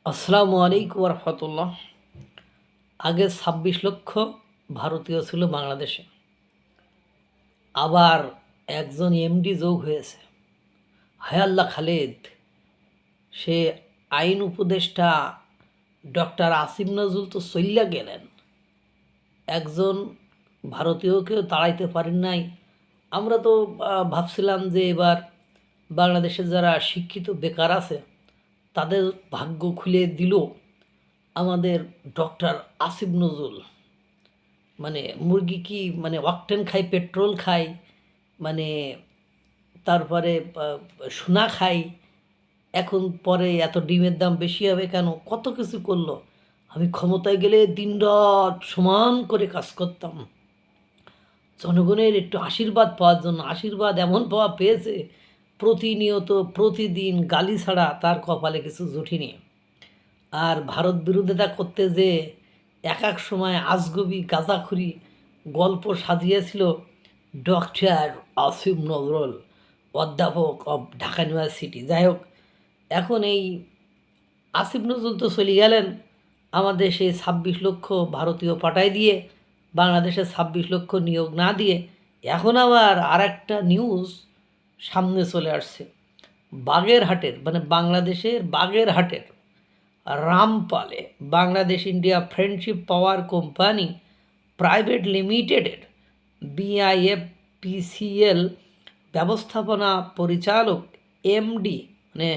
আসসালামু আলাইকুম রহমতুল্লাহ। আগে ২৬ লক্ষ ভারতীয় ছিল বাংলাদেশে, আবার একজন এমডি যোগ হয়েছে, হায়াল্লা খালেদ। সে আইন উপদেষ্টা ডক্টর আসিফ নজরুল তো চইল্লা গেলেন, একজন ভারতীয়কেও তাড়াইতে পারেন নাই। আমরা তো ভাবছিলাম যে এবার বাংলাদেশে যারা শিক্ষিত বেকার আছে তাদের ভাগ্য খুলে দিল আমাদের ডক্টর আসিফ নজরুল। মানে মুরগি কি মানে অকটেন খায়, পেট্রোল খায়, মানে তারপরে সোনা খায়, এখন পরে এত ডিমের দাম বেশি হবে কেন, কত কিছু করলো। আমি ক্ষমতায় গেলে দিনরাত সমান করে কাজ করতাম জনগণের একটু আশীর্বাদ পাওয়ার জন্য। আশীর্বাদ এমন পাওয়া পেয়েছে, প্রতিনিয়ত প্রতিদিন গালি ছাড়া তার কপালে কিছু জুটিনি। আর ভারত বিরোধিতা করতে যে এক এক সময় আজগুবি গাঁজাখুরি গল্প সাজিয়েছিল ডক্টর আসিফ নজরুল, অধ্যাপক অব ঢাকা ইউনিভার্সিটি। যাই হোক, এখন এই আসিফ নজরুল তো চলে গেলেন, আমাদের সেই ২৬ লক্ষ ভারতীয় পাঠায় দিয়ে বাংলাদেশে ২৬ লক্ষ নিয়োগ না দিয়ে এখন আবার আর একটা নিউজ সামনে চলে আসছে। বাগেরহাটের মানে বাংলাদেশের বাগেরহাটের রামপালে Bangladesh India friendship power company private লিমিটেডের BIFPCL ব্যবস্থাপনা পরিচালক এমডি মানে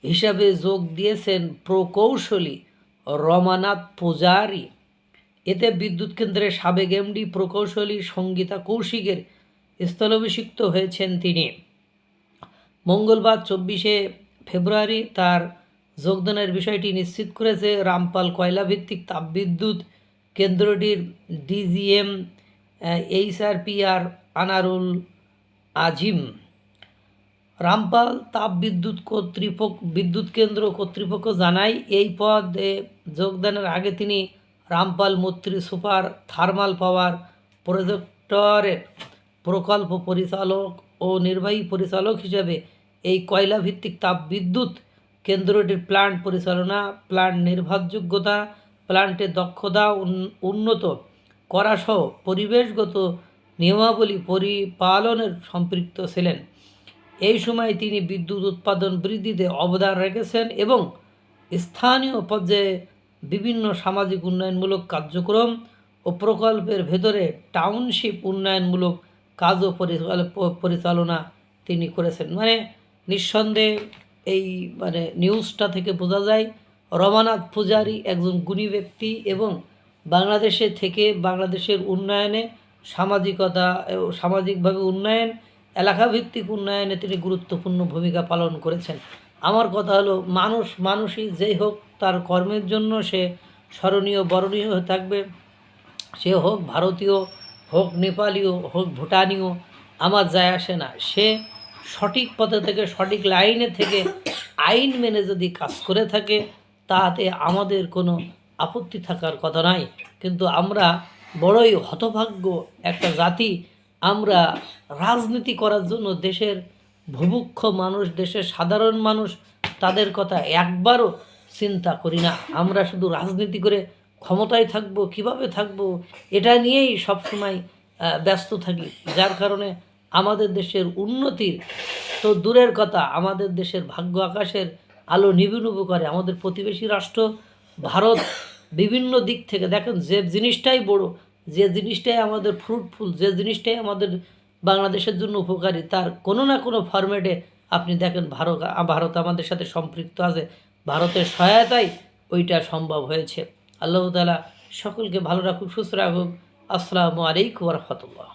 হিসাবে যোগ দিয়েছেন প্রকৌশলী রমানাথ পূজারী। এতে বিদ্যুৎ কেন্দ্রের সাবেক এমডি প্রকৌশলী সঙ্গীতা কৌশিকের স্থলাভিষিক্ত হয়েছেন তিনি। মঙ্গলবার ২৪শে ফেব্রুয়ারি তার যোগদানের বিষয়টি নিশ্চিত করেছে রামপাল কয়লাভিত্তিক তাপবিদ্যুৎ কেন্দ্রটির DGM HRPR আনারুল আজিম। রামপাল বিদ্যুৎ কেন্দ্র কর্তৃপক্ষ জানায়, এই পদে যোগদানের আগে তিনি রামপাল মৈত্রী সুপার থার্মাল পাওয়ার প্রজেক্টরের প্রকল্প পরিচালক ও নির্বাহী পরিচালক হিসেবে এই কয়লাভিত্তিক তাপবিদ্যুৎ কেন্দ্রটির প্ল্যান্ট পরিচালনা, প্ল্যান্ট নির্ভরযোগ্যতা, প্ল্যান্টের দক্ষতা উন্নত করাসহ পরিবেশগত নিয়মাবলী পরিপালনের সম্পৃক্ত ছিলেন। এই সময় তিনি বিদ্যুৎ উৎপাদন বৃদ্ধিতে অবদান রেখেছেন এবং স্থানীয় পর্যায়ে বিভিন্ন সামাজিক উন্নয়নমূলক কার্যক্রম ও প্রকল্পের ভেতরে টাউনশিপ উন্নয়নমূলক কাজও পরিচালনা তিনি করেছেন। মানে নিঃসন্দেহে এই নিউজটা থেকে বোঝা যায় রমানাথ পূজারী একজন গুণী ব্যক্তি এবং বাংলাদেশে থেকে বাংলাদেশের উন্নয়নে সামাজিকতা সামাজিকভাবে উন্নয়ন, এলাকাভিত্তিক উন্নয়নে তিনি গুরুত্বপূর্ণ ভূমিকা পালন করেছেন। আমার কথা হলো মানুষই যেই হোক তার কর্মের জন্য সে স্মরণীয় বরণীয় হয়ে থাকবে। সে হোক ভারতীয়, হোক নেপালীয়, হোক ভুটানীয়, আমার যায় আসে না। সে সঠিক পথে থেকে সঠিক লাইনে থেকে আইন মেনে যদি কাজ করে থাকে তাতে আমাদের কোনো আপত্তি থাকার কথা নয়। কিন্তু আমরা বড়ই হতভাগ্য একটা জাতি, আমরা রাজনীতি করার জন্য দেশের ভুভুক্ষ মানুষ, দেশের সাধারণ মানুষ তাদের কথা একবারও চিন্তা করি না। আমরা শুধু রাজনীতি করে ক্ষমতায় থাকব, কিভাবে থাকব, এটা নিয়েই সবসময় ব্যস্ত থাকি, যার কারণে আমাদের দেশের উন্নতির তো দূরের কথা, আমাদের দেশের ভাগ্য আকাশের আলো নিভু নিভু করে। আমাদের প্রতিবেশী রাষ্ট্র ভারত বিভিন্ন দিক থেকে দেখেন, যে জিনিসটাই বড়, যে জিনিসটাই আমাদের ফ্রুটফুল, যে জিনিসটাই আমাদের বাংলাদেশের জন্য উপকারী, তার কোনো না কোনো ফরম্যাটে আপনি দেখেন ভারত আমাদের সাথে সম্পৃক্ত আছে। ভারতের সহায়তায় ওইটা সম্ভব হয়েছে। আল্লাহ তাআলা সকলকে ভালো রাখুক, সুস্থ রাখুক। আসসালামু আলাইকুম ওয়া রাহমাতুল্লাহ।